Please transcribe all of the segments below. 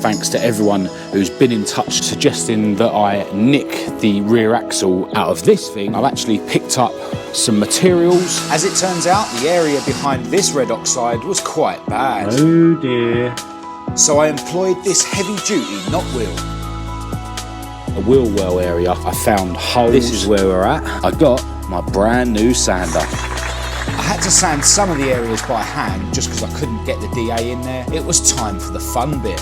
Thanks to everyone who's been in touch suggesting that I nick the rear axle out of this thing. I've actually picked up some materials. As it turns out, the area behind this red oxide was quite bad. Oh dear. So I employed this heavy duty knot wheel. The wheel well area, I found holes. This is where we're at. I got my brand new sander. I had to sand some of the areas by hand just because I couldn't get the DA in there. It was time for the fun bit.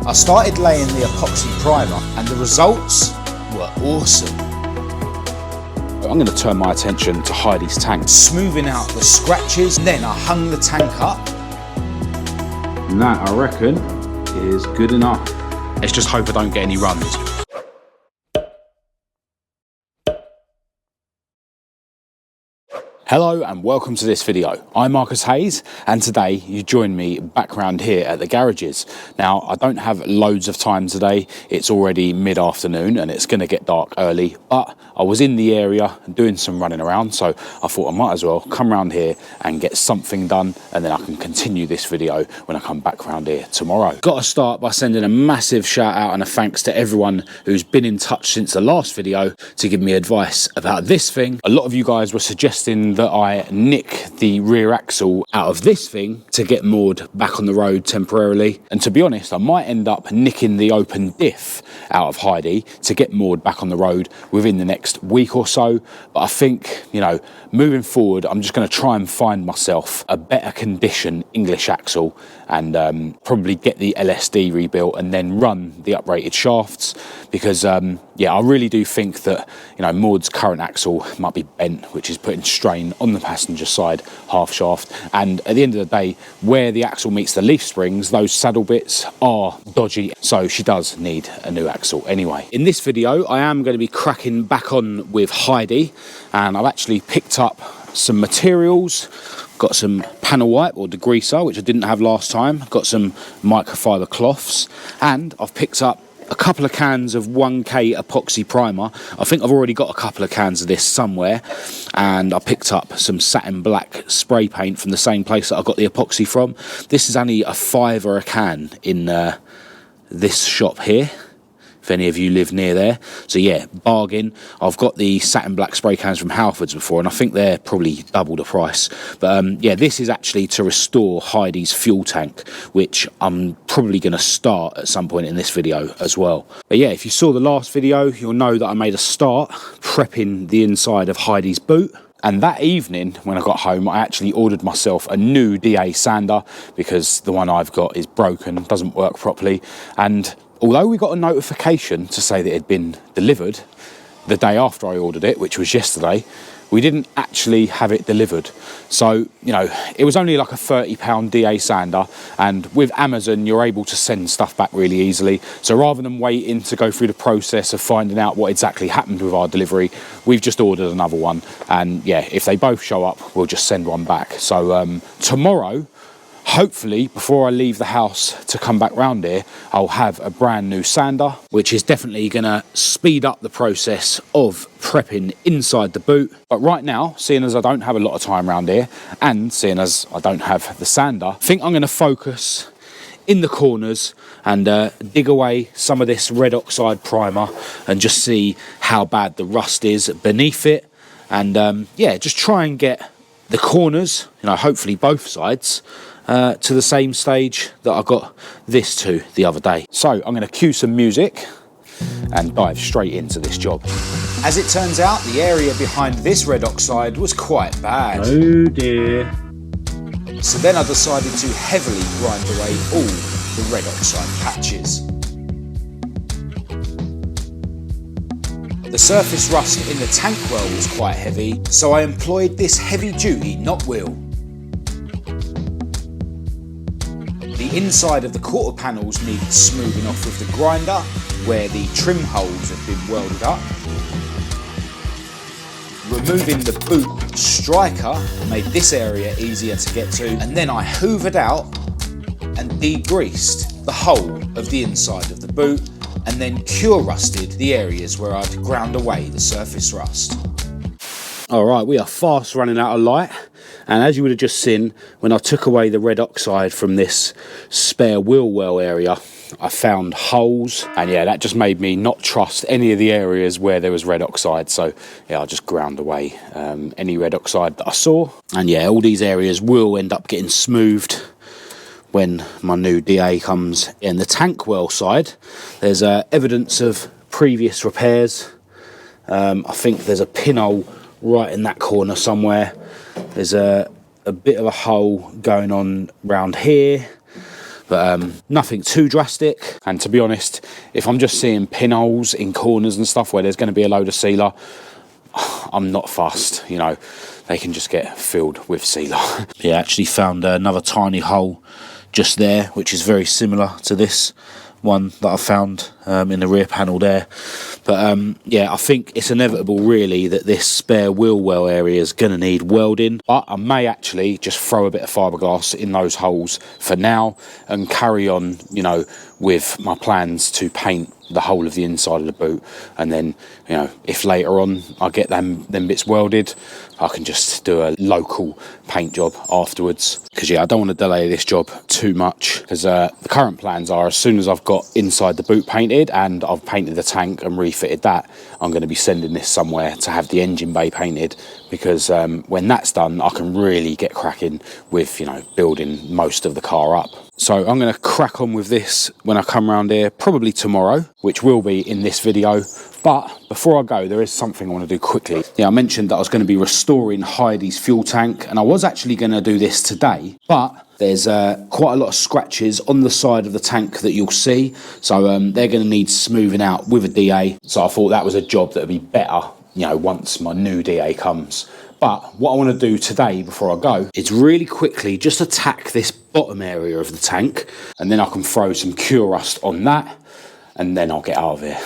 I started laying the epoxy primer and the results were awesome. I'm going to turn my attention to Heidi's tank. Smoothing out the scratches, then I hung the tank up. And that, I reckon, is good enough. Let's just hope I don't get any runs. Hello and welcome to this video. I'm Marcus Hayes and today you join me back round here at the garages. Now I don't have loads of time today, it's already mid-afternoon and it's going to get dark early, but I was in the area doing some running around, so I thought I might as well come round here and get something done and then I can continue this video when I come back round here tomorrow. Got to start by sending a massive shout out and a thanks to everyone who's been in touch since the last video to give me advice about this thing. A lot of you guys were suggesting that I nick the rear axle out of this thing to get moored back on the road temporarily. And to be honest, I might end up nicking the open diff out of Heidi to get moored back on the road within the next week or so. But I think, you know, moving forward, I'm just going to try and find myself a better condition English axle and probably get the LSD rebuilt and then run the uprated shafts because, yeah, I really do think that, you know, Maud's current axle might be bent, which is putting strain on the passenger side half shaft. And at the end of the day, where the axle meets the leaf springs, those saddle bits are dodgy. So she does need a new axle anyway. In this video, I am going to be cracking back on with Heidi and I've actually picked up some materials. Got some panel wipe or degreaser, which I didn't have last time. Got some microfiber cloths and I've picked up a couple of cans of 1K epoxy primer. I think I've already got a couple of cans of this somewhere, and I picked up some satin black spray paint from the same place that I got the epoxy from. This is only a £5 a can in this shop here, if any of you live near there. So yeah, bargain. I've got the satin black spray cans from Halfords before and I think they're probably double the price. But yeah, this is actually to restore Heidi's fuel tank, which I'm probably going to start at some point in this video as well. But yeah, if you saw the last video, you'll know that I made a start prepping the inside of Heidi's boot. And that evening, when I got home, I actually ordered myself a new DA sander because the one I've got is broken, doesn't work properly. And although we got a notification to say that it had been delivered the day after I ordered it, which was yesterday, we didn't actually have it delivered. So, you know, it was only like a £30 DA sander, and with Amazon, you're able to send stuff back really easily. So rather than waiting to go through the process of finding out what exactly happened with our delivery, we've just ordered another one. And yeah, if they both show up, we'll just send one back. So tomorrow, hopefully, before I leave the house to come back round here, I'll have a brand new sander, which is definitely going to speed up the process of prepping inside the boot. But right now, seeing as I don't have a lot of time around here, and seeing as I don't have the sander, I think I'm going to focus in the corners and dig away some of this red oxide primer and just see how bad the rust is beneath it. And yeah, just try and get the corners, you know, hopefully both sides, to the same stage that I got this to the other day. So I'm going to cue some music and dive straight into this job. As it turns out, the area behind this red oxide was quite bad. Oh dear. So then I decided to heavily grind away all the red oxide patches. The surface rust in the tank well was quite heavy, so I employed this heavy duty knot wheel. The inside of the quarter panels needed smoothing off with the grinder where the trim holes had been welded up. Removing the boot striker made this area easier to get to, and then I hoovered out and degreased the whole of the inside of the boot and then cure rusted the areas where I'd ground away the surface rust. Alright, we are fast running out of light, and as you would have just seen, when I took away the red oxide from this spare wheel well area, I found holes, and yeah, that just made me not trust any of the areas where there was red oxide. So yeah, I just ground away any red oxide that I saw. And yeah, all these areas will end up getting smoothed when my new DA comes in. The tank well side, there's evidence of previous repairs. I think there's a pinhole right in that corner somewhere. There's a bit of a hole going on round here, but nothing too drastic. And to be honest, if I'm just seeing pinholes in corners and stuff where there's going to be a load of sealer, I'm not fussed, you know, they can just get filled with sealer. Yeah, actually found another tiny hole just there, which is very similar to this one that I found in the rear panel there. But yeah, I think it's inevitable really that this spare wheel well area is going to need welding, but I may actually just throw a bit of fiberglass in those holes for now and carry on, you know, with my plans to paint the whole of the inside of the boot. And then, you know, if later on I get them bits welded, I can just do a local paint job afterwards. Because yeah, I don't want to delay this job too much, because the current plans are, as soon as I've got inside the boot painted and I've painted the tank and refitted that, I'm going to be sending this somewhere to have the engine bay painted, because when that's done, I can really get cracking with, you know, building most of the car up. So I'm going to crack on with this when I come around here, probably tomorrow, which will be in this video. But before I go, there is something I want to do quickly. Yeah, I mentioned that I was going to be restoring Heidi's fuel tank, and I was actually going to do this today, but there's quite a lot of scratches on the side of the tank that you'll see. So they're going to need smoothing out with a DA. So I thought that was a job that would be better, you know, once my new DA comes. But what I want to do today before I go is really quickly just attack this bottom area of the tank, and then I can throw some cure rust on that, and then I'll get out of here.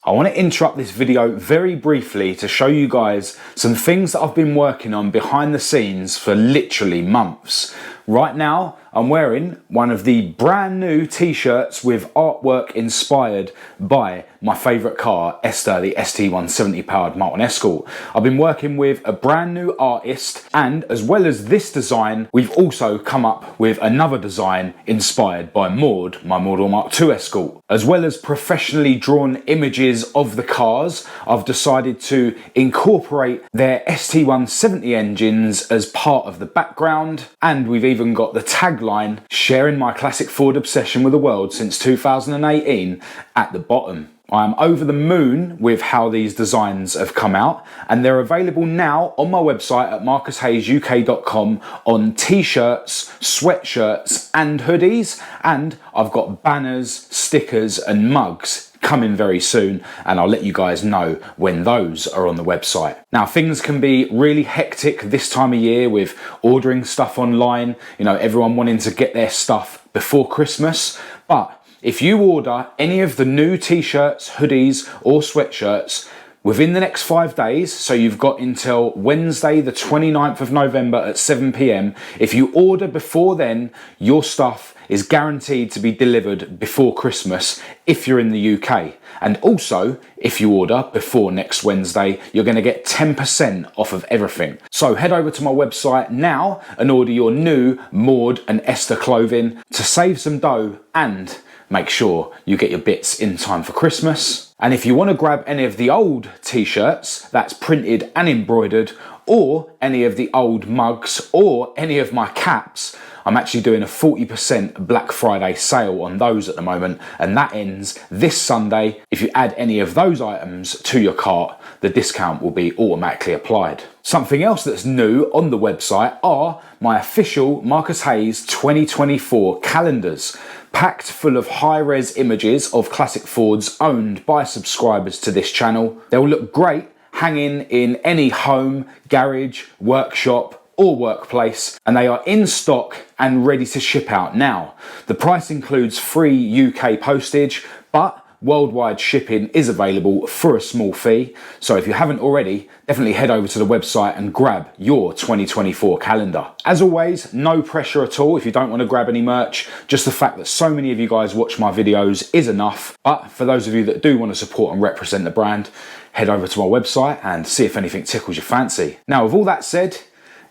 I want to interrupt this video very briefly to show you guys some things that I've been working on behind the scenes for literally months. Right now, I'm wearing one of the brand new t-shirts with artwork inspired by my favourite car, Esther, the ST170 powered Mk2 Escort. I've been working with a brand new artist, and as well as this design, we've also come up with another design inspired by Maud, my moredoor Mk2 Escort. As well as professionally drawn images of the cars, I've decided to incorporate their ST170 engines as part of the background, and we've even got the tagline, sharing my classic Ford obsession with the world since 2018, at the bottom. I am over the moon with how these designs have come out, and they're available now on my website at marcushayesuk.com on t-shirts, sweatshirts and hoodies, and I've got banners, stickers and mugs coming very soon, and I'll let you guys know when those are on the website. Now, things can be really hectic this time of year with ordering stuff online, you know, everyone wanting to get their stuff before Christmas, but if you order any of the new t-shirts, hoodies or sweatshirts within the next 5 days, so you've got until Wednesday the 29th of November at 7 PM, if you order before then, your stuff is guaranteed to be delivered before Christmas if you're in the UK. And also, if you order before next Wednesday, you're going to get 10% off of everything. So head over to my website now and order your new Maud and Esther clothing to save some dough and make sure you get your bits in time for Christmas. And if you want to grab any of the old t-shirts that's printed and embroidered, or any of the old mugs, or any of my caps, I'm actually doing a 40% Black Friday sale on those at the moment, and that ends this Sunday. If you add any of those items to your cart, the discount will be automatically applied. Something else that's new on the website are my official Marcus Hayes 2024 calendars, packed full of high-res images of classic Fords owned by subscribers to this channel. They'll look great hanging in any home, garage, workshop or workplace, and they are in stock and ready to ship out now. The price includes free UK postage, but worldwide shipping is available for a small fee. So if you haven't already, definitely head over to the website and grab your 2024 calendar. As always, no pressure at all if you don't want to grab any merch. Just the fact that so many of you guys watch my videos is enough. But for those of you that do want to support and represent the brand, head over to my website and see if anything tickles your fancy. Now, with all that said,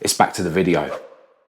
it's back to the video.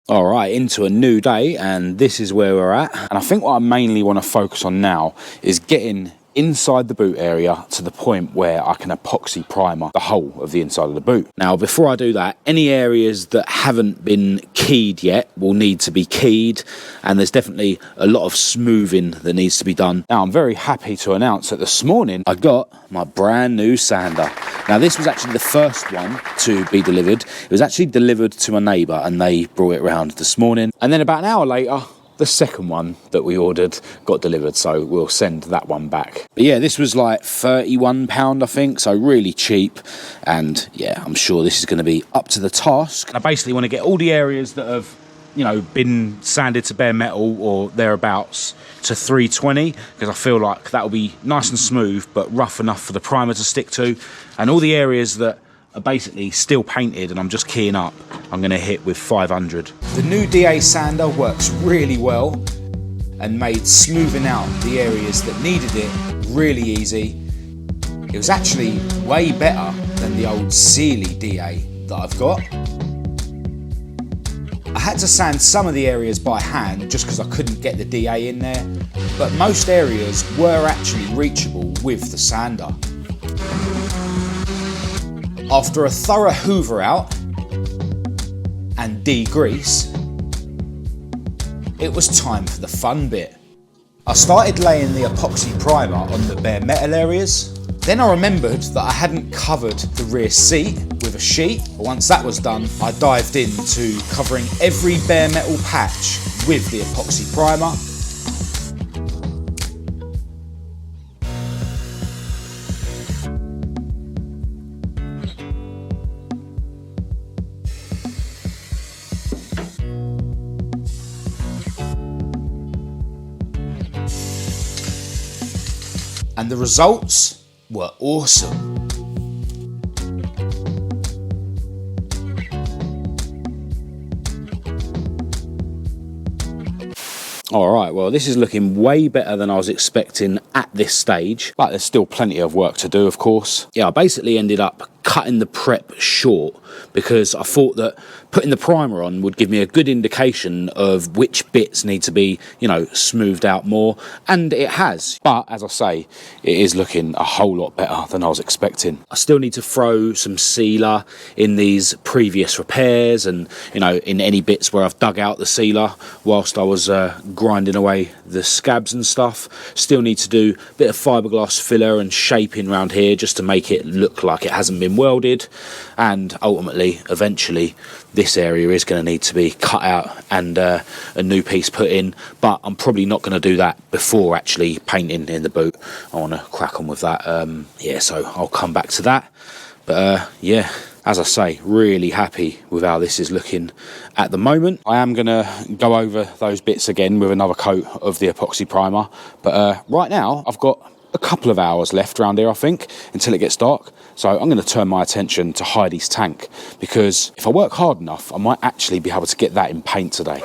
All right, into a new day, and this is where we're at. And I think what I mainly want to focus on now is getting inside the boot area to the point where I can epoxy primer the whole of the inside of the boot. Now, before I do that, any areas that haven't been keyed yet will need to be keyed, and there's definitely a lot of smoothing that needs to be done. Now, I'm very happy to announce that this morning I got my brand new sander. Now, this was actually the first one to be delivered. It was actually delivered to my neighbour, and they brought it round this morning. And then about an hour later, the second one that we ordered got delivered, so we'll send that one back. But yeah, this was like £31, I think, so really cheap. And yeah, I'm sure this is going to be up to the task. I basically want to get all the areas that have, you know, been sanded to bare metal or thereabouts to 320, because I feel like that will be nice and smooth, but rough enough for the primer to stick to. And all the areas that are basically still painted and I'm just keying up, I'm going to hit with 500. The new DA sander works really well and made smoothing out the areas that needed it really easy. It was actually way better than the old Sealy DA that I've got. I had to sand some of the areas by hand just because I couldn't get the DA in there, but most areas were actually reachable with the sander. After a thorough hoover out and degrease, it was time for the fun bit. I started laying the epoxy primer on the bare metal areas. Then I remembered that I hadn't covered the rear seat with a sheet. Once that was done, I dived into covering every bare metal patch with the epoxy primer. And the results were awesome. All right, well, this is looking way better than I was expecting at this stage, but there's still plenty of work to do, of course. Yeah, I basically ended up cutting the prep short because I thought that putting the primer on would give me a good indication of which bits need to be, you know, smoothed out more, and it has. But as I say, it is looking a whole lot better than I was expecting. I still need to throw some sealer in these previous repairs and, you know, in any bits where I've dug out the sealer whilst I was grinding away the scabs and stuff. Still need to do a bit of fiberglass filler and shaping around here just to make it look like it hasn't been welded, and ultimately, eventually, this area is going to need to be cut out and a new piece put in, but I'm probably not going to do that before actually painting in the boot. I want to crack on with that. Yeah, so I'll come back to that. But yeah, as I say, really happy with how this is looking at the moment. I am going to go over those bits again with another coat of the epoxy primer, but right now I've got a couple of hours left around here, I think, until it gets dark. So I'm going to turn my attention to Heidi's tank, because if I work hard enough, I might actually be able to get that in paint today.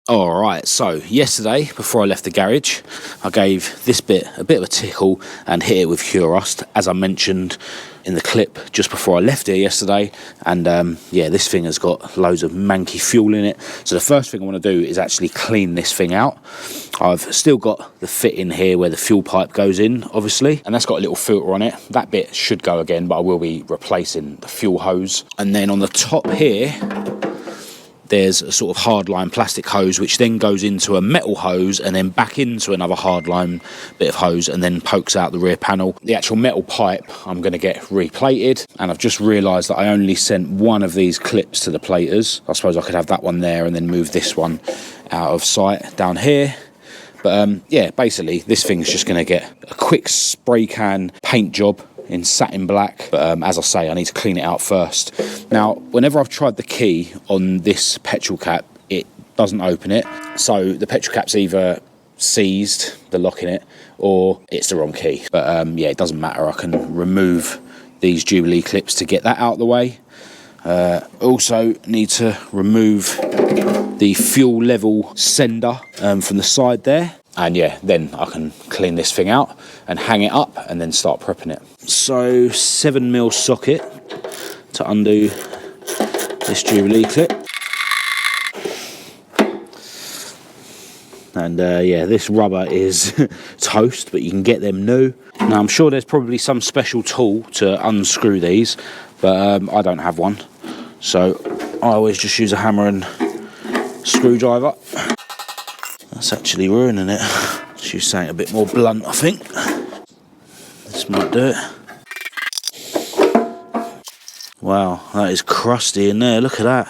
All right, so yesterday, before I left the garage, I gave this bit a bit of a tickle and hit it with Curust, as I mentioned in the clip just before I left here yesterday. And yeah, this thing has got loads of manky fuel in it. So the first thing I want to do is actually clean this thing out. I've still got the fit in here where the fuel pipe goes in, obviously, and that's got a little filter on it. That bit should go again, but I will be replacing the fuel hose. And then on the top here, there's a sort of hardline plastic hose which then goes into a metal hose and then back into another hardline bit of hose and then pokes out the rear panel. The actual metal pipe I'm going to get replated, and I've just realised that I only sent one of these clips to the platers. I suppose I could have that one there and then move this one out of sight down here. But yeah, basically this thing's just going to get a quick spray can paint job in satin black, but as I say, I need to clean it out first. Now, whenever I've tried the key on this petrol cap, it doesn't open it. So the petrol cap's either seized, the lock in it, or it's the wrong key. But yeah, it doesn't matter. I can remove these Jubilee clips to get that out of the way. Also need to remove the fuel level sender from the side there. And yeah, then I can clean this thing out and hang it up and then start prepping it. So 7mm socket to undo this Jubilee clip. And yeah, this rubber is toast, but you can get them new. Now I'm sure there's probably some special tool to unscrew these, but I don't have one, so I always just use a hammer and screwdriver. That's actually ruining it. Let's use something a bit more blunt, I think. This might do it. Wow, that is crusty in there, look at that.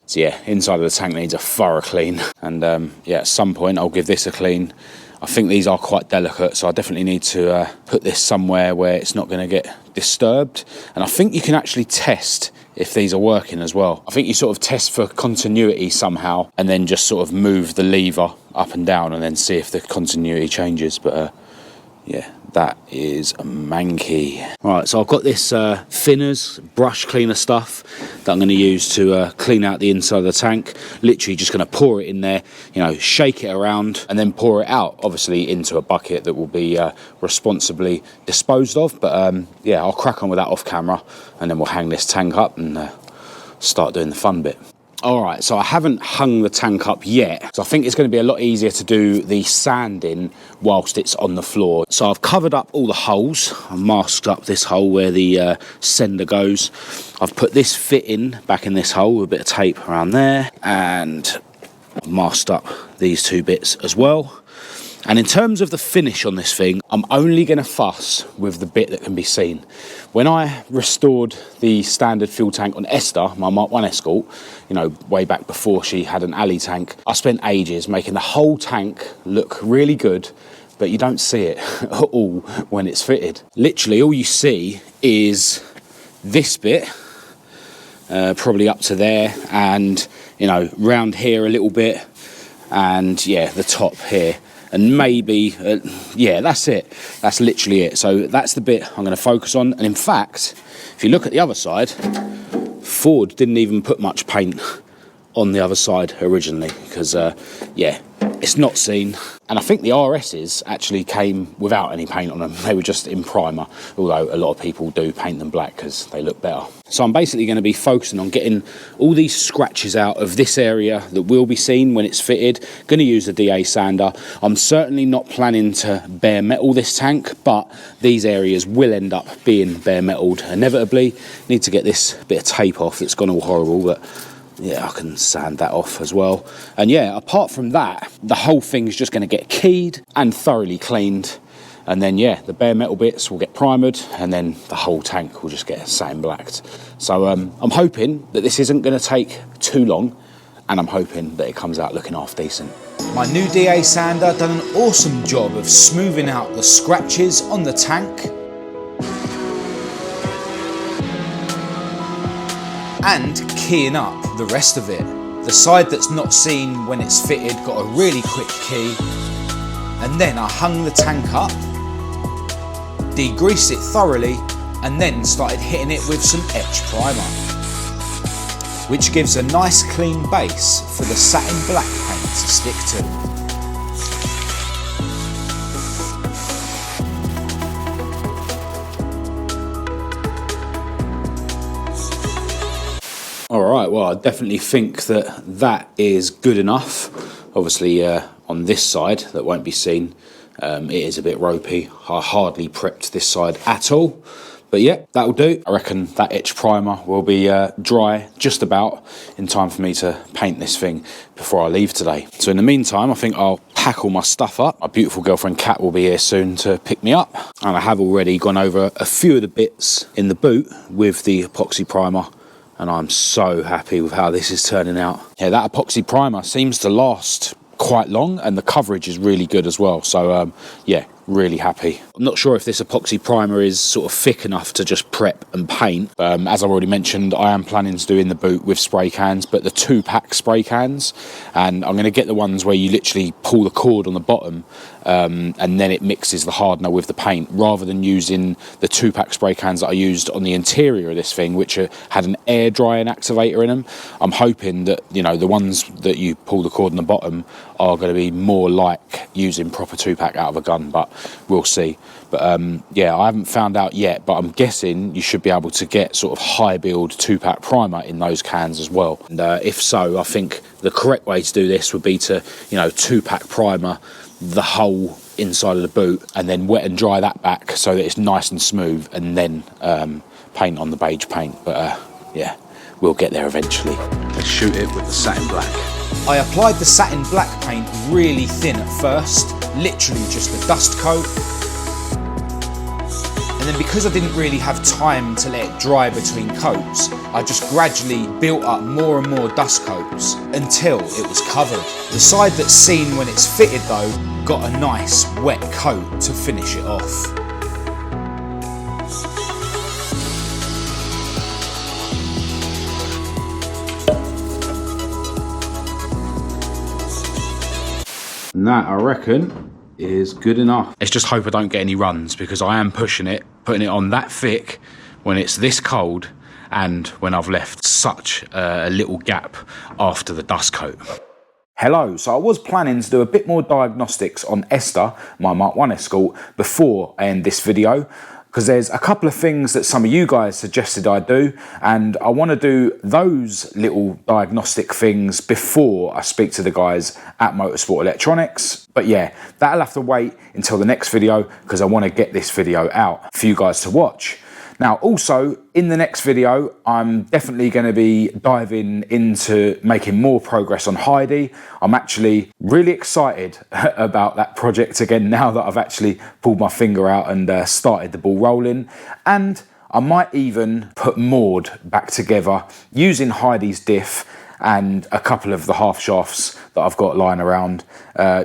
So yeah, inside of the tank needs a thorough clean, and yeah, at some point I'll give this a clean. I think these are quite delicate, so I definitely need to put this somewhere where it's not going to get disturbed. And I think you can actually test if these are working as well. I think you sort of test for continuity somehow, and then just sort of move the lever up and down and then see if the continuity changes. But yeah, that is manky. Right, so I've got this thinners, brush cleaner stuff that I'm going to use to clean out the inside of the tank. Literally just going to pour it in there, you know, shake it around and then pour it out, obviously into a bucket that will be responsibly disposed of. But yeah, I'll crack on with that off camera, and then we'll hang this tank up and start doing the fun bit. Alright, so I haven't hung the tank up yet, so I think it's going to be a lot easier to do the sanding whilst it's on the floor. So I've covered up all the holes. I've masked up this hole where the sender goes. I've put this fitting back in this hole with a bit of tape around there, and I've masked up these two bits as well. And in terms of the finish on this thing, I'm only going to fuss with the bit that can be seen. When I restored the standard fuel tank on Esther, my Mk2 Escort, you know, way back before she had an alley tank, I spent ages making the whole tank look really good, but you don't see it at all when it's fitted. Literally, all you see is this bit, probably up to there, and, you know, round here a little bit, and, yeah, the top here. And maybe, yeah, that's it. That's literally it. So that's the bit I'm going to focus on. And in fact, if you look at the other side, Ford didn't even put much paint on the other side originally because, yeah, it's not seen. And I think the RSs actually came without any paint on them. They were just in primer, although a lot of people do paint them black because they look better. So I'm basically going to be focusing on getting all these scratches out of this area that will be seen when it's fitted. Going to use the DA sander. I'm certainly not planning to bare metal this tank, but these areas will end up being bare metaled inevitably. Need to get this bit of tape off. It's gone all horrible, but yeah, I can sand that off as well. And yeah, apart from that, the whole thing's just going to get keyed and thoroughly cleaned. And then, yeah, the bare metal bits will get primered, and then the whole tank will just get sandblacked. So I'm hoping that this isn't going to take too long, and I'm hoping that it comes out looking half decent. My new DA sander done an awesome job of smoothing out the scratches on the tank and keying up the rest of it. The side that's not seen when it's fitted got a really quick key, and then I hung the tank up, degreased it thoroughly, and then started hitting it with some etch primer, which gives a nice clean base for the satin black paint to stick to. Alright, well, I definitely think that that is good enough. Obviously, on this side, that won't be seen, it is a bit ropey. I hardly prepped this side at all. But yeah, that'll do. I reckon that etch primer will be dry just about in time for me to paint this thing before I leave today. So in the meantime, I think I'll pack all my stuff up. My beautiful girlfriend Kat will be here soon to pick me up. And I have already gone over a few of the bits in the boot with the epoxy primer, and I'm so happy with how this is turning out. Yeah, that epoxy primer seems to last quite long, and the coverage is really good as well. So yeah, really happy. I'm not sure if this epoxy primer is sort of thick enough to just prep and paint. As I've already mentioned, I am planning to do in the boot with spray cans, but the 2-pack spray cans, and I'm going to get the ones where you literally pull the cord on the bottom and then it mixes the hardener with the paint, rather than using the 2-pack spray cans that I used on the interior of this thing, which had an air drying activator in them. I'm hoping that, you know, the ones that you pull the cord on the bottom are going to be more like using proper 2-pack out of a gun, but we'll see. But yeah, I haven't found out yet, but I'm guessing you should be able to get sort of high build 2-pack primer in those cans as well. And if so, I think the correct way to do this would be to, you know, 2-pack primer the whole inside of the boot and then wet and dry that back so that it's nice and smooth, and then paint on the beige paint. But yeah, we'll get there eventually. Let's shoot it with the satin black. I applied the satin black paint really thin at first, literally just a dust coat. And then because I didn't really have time to let it dry between coats, I just gradually built up more and more dust coats until it was covered. The side that's seen when it's fitted though, got a nice wet coat to finish it off. And that, I reckon, is good enough. Let's just hope I don't get any runs, because I am pushing it, putting it on that thick when it's this cold and when I've left such a little gap after the dust coat. Hello, so I was planning to do a bit more diagnostics on Esther, my Mk2 Escort, before I end this video, because there's a couple of things that some of you guys suggested I do, and I want to do those little diagnostic things before I speak to the guys at Motorsport Electronics. But yeah, that'll have to wait until the next video, because I want to get this video out for you guys to watch. Now, also, in the next video, I'm definitely going to be diving into making more progress on Heidi. I'm actually really excited about that project again now that I've actually pulled my finger out and started the ball rolling. And I might even put Maud back together using Heidi's diff and a couple of the half shafts that I've got lying around,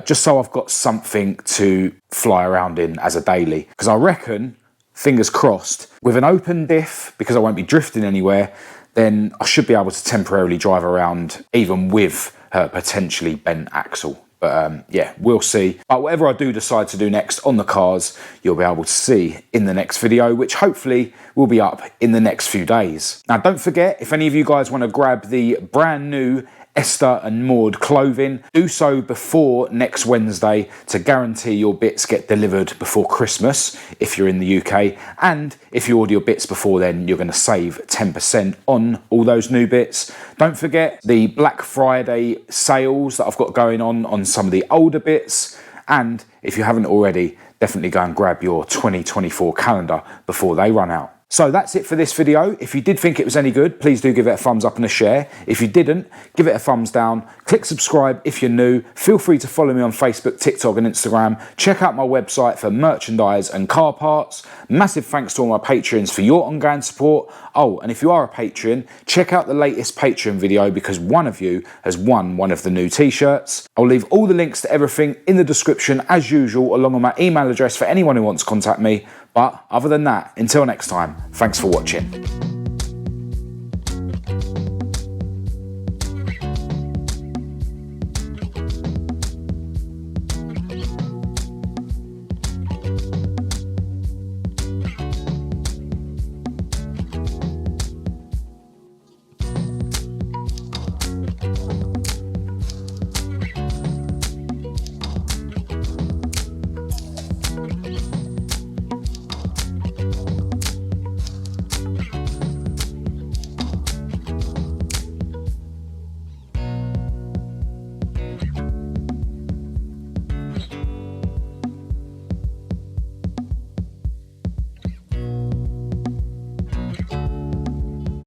just so I've got something to fly around in as a daily. Because I reckon, fingers crossed, with an open diff, because I won't be drifting anywhere, then I should be able to temporarily drive around even with her potentially bent axle. But yeah, we'll see. But whatever I do decide to do next on the cars, you'll be able to see in the next video, which hopefully will be up in the next few days. Now, don't forget, if any of you guys want to grab the brand new Esther and Maud clothing, do so before next Wednesday to guarantee your bits get delivered before Christmas if you're in the UK, and if you order your bits before then, you're going to save 10% on all those new bits. Don't forget the Black Friday sales that I've got going on some of the older bits, and if you haven't already, definitely go and grab your 2024 calendar before they run out. So that's it for this video. If you did think it was any good, please do give it a thumbs up and a share. If you didn't, give it a thumbs down. Click subscribe if you're new. Feel free to follow me on Facebook, TikTok and Instagram. Check out my website for merchandise and car parts. Massive thanks to all my Patreons for your ongoing support. Oh, and if you are a Patreon, check out the latest Patreon video, because one of you has won one of the new t-shirts. I'll leave all the links to everything in the description as usual, along with my email address for anyone who wants to contact me. But other than that, until next time, thanks for watching.